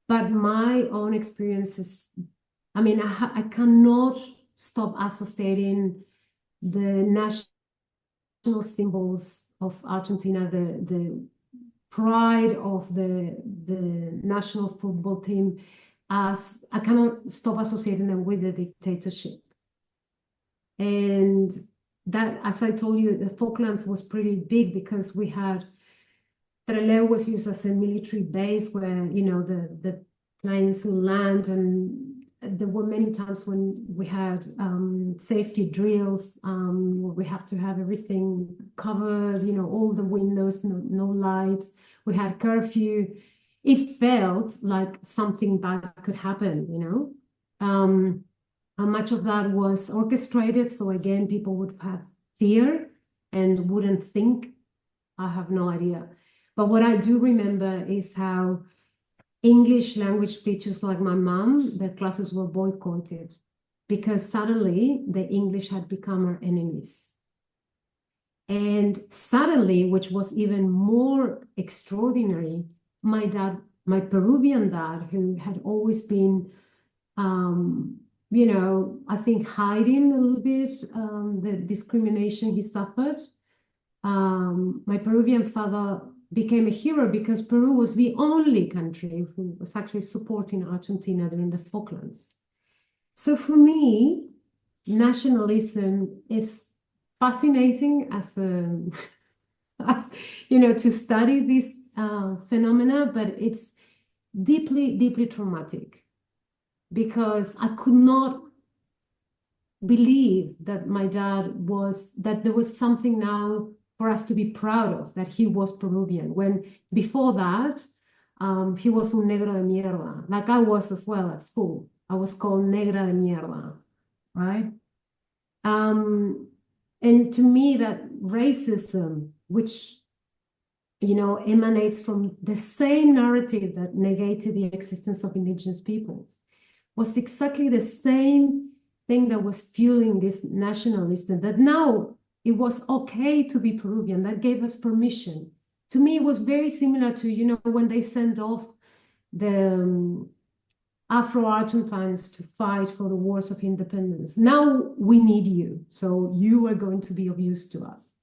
But my own experiences, I mean, I cannot stop associating the national symbols of Argentina, the pride of the national football team, as I cannot stop associating them with the dictatorship. And that, as I told you, the Falklands was pretty big because we had Trelew was used as a military base where, the planes would land, and there were many times when we had safety drills where we have to have everything covered, all the windows, no lights. We had curfew. It felt like something bad could happen, and much of that was orchestrated. So again, people would have fear and wouldn't think. I have no idea. But what I do remember is how English language teachers like my mom, their classes were boycotted because suddenly the English had become our enemies. And suddenly, which was even more extraordinary, my dad, my Peruvian dad, who had always been, I think hiding a little bit the discrimination he suffered. My Peruvian father became a hero because Peru was the only country who was actually supporting Argentina during the Falklands. So for me, nationalism is fascinating as a, as, to study this phenomena, but it's deeply, deeply traumatic because I could not believe that that there was something now for us to be proud of, that he was Peruvian, when before that, he was un negro de mierda, like I was as well at school. I was called negra de mierda, right? And to me, that racism, which emanates from the same narrative that negated the existence of indigenous peoples, was exactly the same thing that was fueling this nationalism, that now it was okay to be Peruvian, that gave us permission. To me, it was very similar to, when they sent off the Afro-Argentines to fight for the wars of independence. Now we need you, so you are going to be of use to us.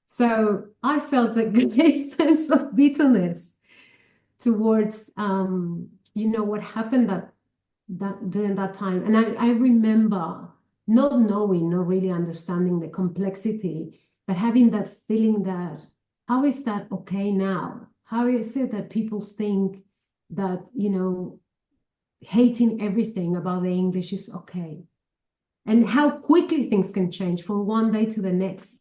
So I felt a great sense of bitterness towards, what happened that during that time. And I remember not knowing, not really understanding the complexity, but having that feeling that, how is that okay now? How is it that people think that, hating everything about the English is okay? And how quickly things can change from one day to the next.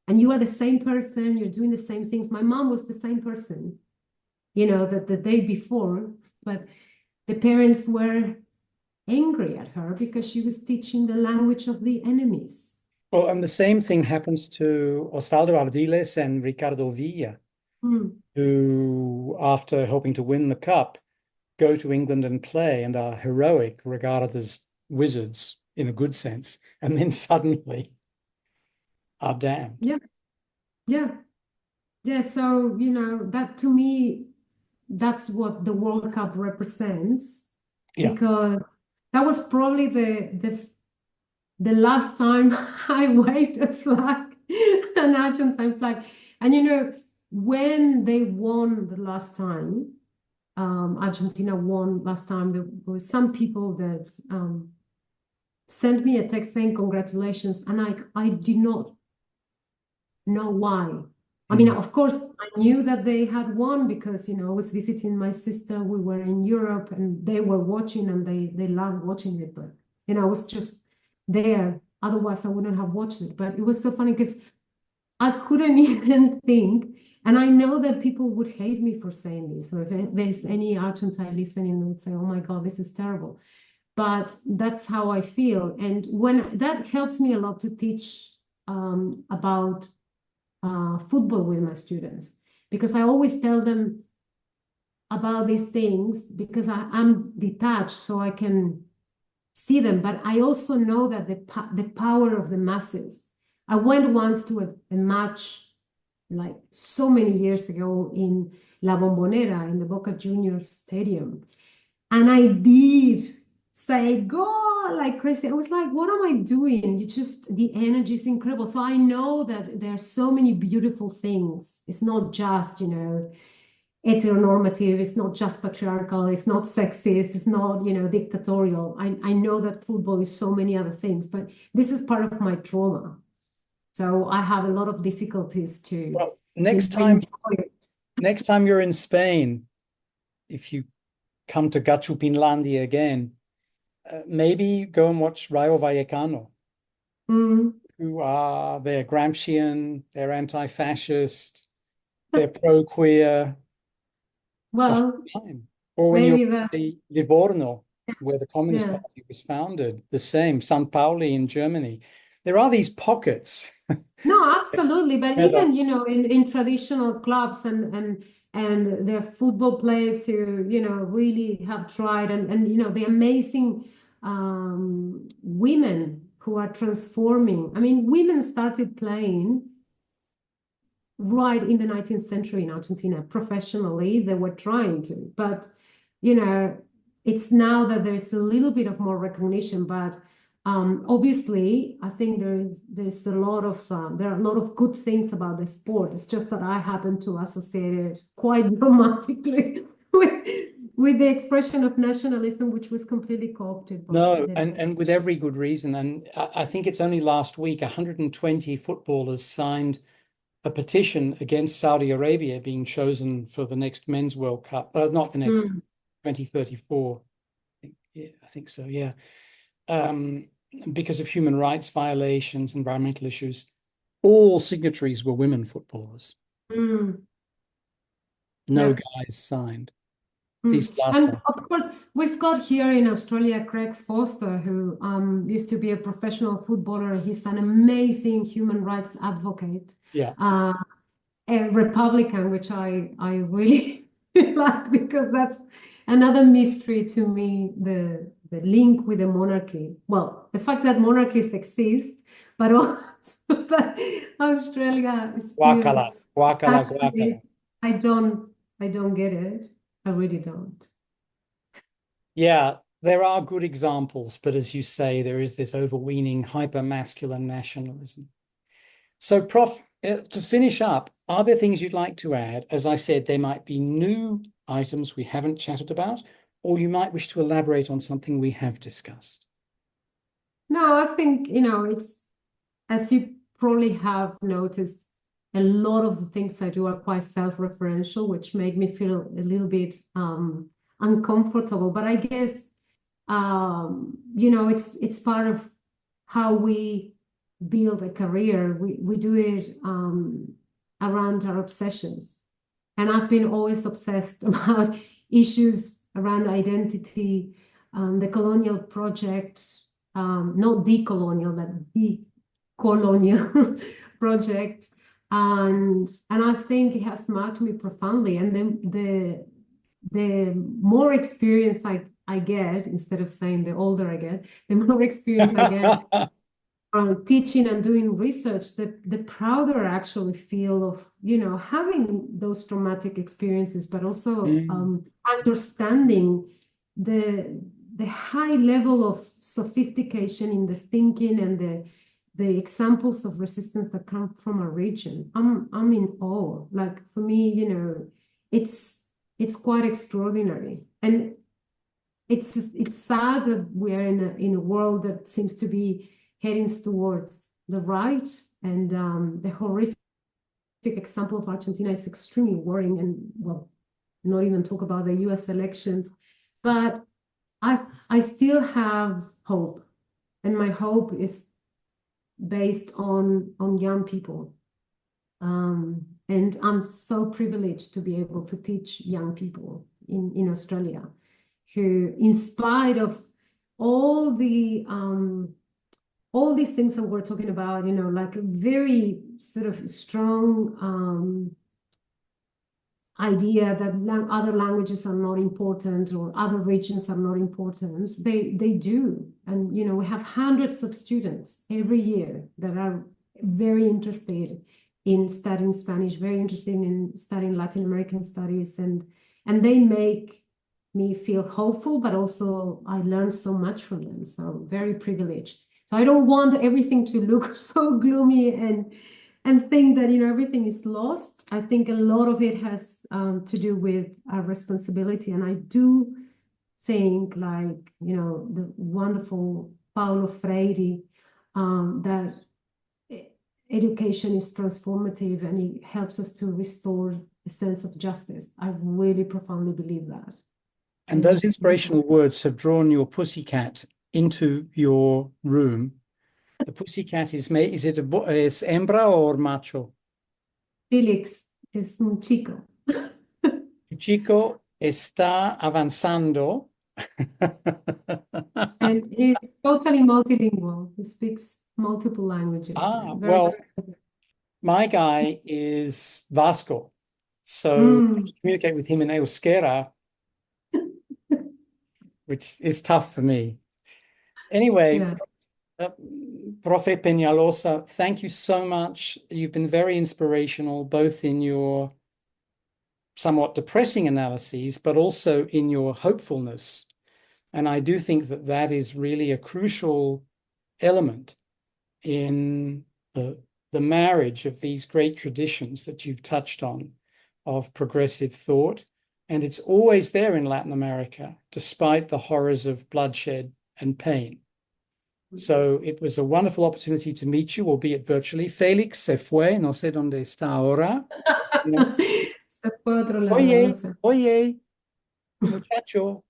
And you are the same person, you're doing the same things. My mom was the same person, the day before, but the parents were angry at her because she was teaching the language of the enemies. Well, and the same thing happens to Osvaldo Ardiles and Ricardo Villa, who, after helping to win the cup, go to England and play and are heroic, regarded as wizards in a good sense, and then suddenly are damned. Yeah, yeah, yeah. So, that to me, that's what the World Cup represents, Yeah. because that was probably the last time I waved a flag, an Argentine flag. And when they won the last time, Argentina won last time, there were some people that sent me a text saying congratulations, and I did not know why. I mean, of course, I knew that they had won because, I was visiting my sister. We were in Europe and they were watching, and they loved watching it. But, I was just there. Otherwise, I wouldn't have watched it. But it was so funny because I couldn't even think. And I know that people would hate me for saying this. Or if there's any Argentine listening, they would say, oh my God, this is terrible. But that's how I feel. And when that helps me a lot to teach about football with my students, because I always tell them about these things because I'm detached, so I can see them. But I also know that the power of the masses. I went once to a match like so many years ago in La Bombonera in the Boca Juniors Stadium, and I did say go like crazy. I was like, what am I doing? It's just, the energy is incredible. So I know that there are so many beautiful things. It's not just, heteronormative, it's not just patriarchal, it's not sexist, it's not, dictatorial. I know that football is so many other things, but this is part of my trauma. So I have a lot of difficulties to Well, next time you're in Spain, if you come to Gachupinlandia again, maybe go and watch Rayo Vallecano, they're Gramscian, they're anti-fascist, they're pro-queer. Well, or when maybe you're that, in Livorno, where the Communist yeah. Party was founded, the same, St. Pauli in Germany. There are these pockets. No, absolutely. But where even, in traditional clubs and and there are football players who, really have tried, and the amazing women who are transforming. I mean, women started playing right in the 19th century in Argentina professionally. They were trying to, but it's now that there's a little bit of more recognition, but obviously I think there's a lot of there are a lot of good things about the sport. It's just that I happen to associate it quite dramatically with the expression of nationalism, which was completely co-opted by No, and with every good reason. And I think it's only last week 120 footballers signed a petition against Saudi Arabia being chosen for the next Men's World Cup. Not the next, 2034. I think so, yeah. Because of human rights violations, environmental issues. All signatories were women footballers. No Yeah. guys signed. These last And of course, we've got here in Australia Craig Foster, who used to be a professional footballer. He's an amazing human rights advocate. Yeah. A Republican, which I really like, because that's another mystery to me, the link with the monarchy. Well, the fact that monarchies exist, but also that Australia is still Guacala, guacala, attached to guacala. it. I don't get it. I really don't. Yeah, there are good examples, but as you say, there is this overweening hyper-masculine nationalism. So, Prof, to finish up, are there things you'd like to add? As I said, there might be new items we haven't chatted about, or you might wish to elaborate on something we have discussed. No, I think, it's, as you probably have noticed, a lot of the things I do are quite self-referential, which make me feel a little bit uncomfortable. But I guess, it's part of how we build a career. We do it around our obsessions. And I've been always obsessed about issues around identity, the colonial project, not decolonial, but the colonial project. And I think it has marked me profoundly. And then the more experience I get, instead of saying the older I get, the more experience I get teaching and doing research, the prouder I actually feel of, having those traumatic experiences, but also understanding the high level of sophistication in the thinking and the examples of resistance that come from our region. I'm in awe. Like, for me, it's quite extraordinary. And it's sad that we're in a world that seems to be heading towards the right, and the horrific example of Argentina is extremely worrying. And, well, not even talk about the US elections, but I still have hope, and my hope is based on young people, and I'm so privileged to be able to teach young people in Australia, who, in spite of all these things that we're talking about, like a very sort of strong idea that other languages are not important or other regions are not important, they do. And, we have hundreds of students every year that are very interested in studying Spanish, very interested in studying Latin American studies, and they make me feel hopeful, but also I learn so much from them. So very privileged. So I don't want everything to look so gloomy and think that, everything is lost. I think a lot of it has to do with our responsibility. And I do think, like, the wonderful Paulo Freire, that education is transformative and it helps us to restore a sense of justice. I really profoundly believe that. And those inspirational words have drawn your pussycat into your room. The pussycat is hembra or macho? Felix es un chico. El chico está avanzando. And he's totally multilingual. He speaks multiple languages. Well, my guy is Vasco. So I have to communicate with him in Euskera, which is tough for me. Anyway, Yeah. Profe Peñaloza, thank you so much. You've been very inspirational, both in your somewhat depressing analyses, but also in your hopefulness. And I do think that that is really a crucial element in the marriage of these great traditions that you've touched on of progressive thought. And it's always there in Latin America, despite the horrors of bloodshed and pain. So it was a wonderful opportunity to meet you, albeit virtually. Félix se fue, no sé dónde está ahora. Se fue a otro lado, Oye, no sé. oye, muchacho.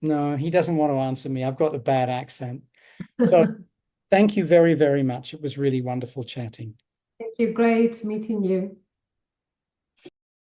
No, he doesn't want to answer me. I've got the bad accent. So thank you very, very much. It was really wonderful chatting. Thank you. Great meeting you.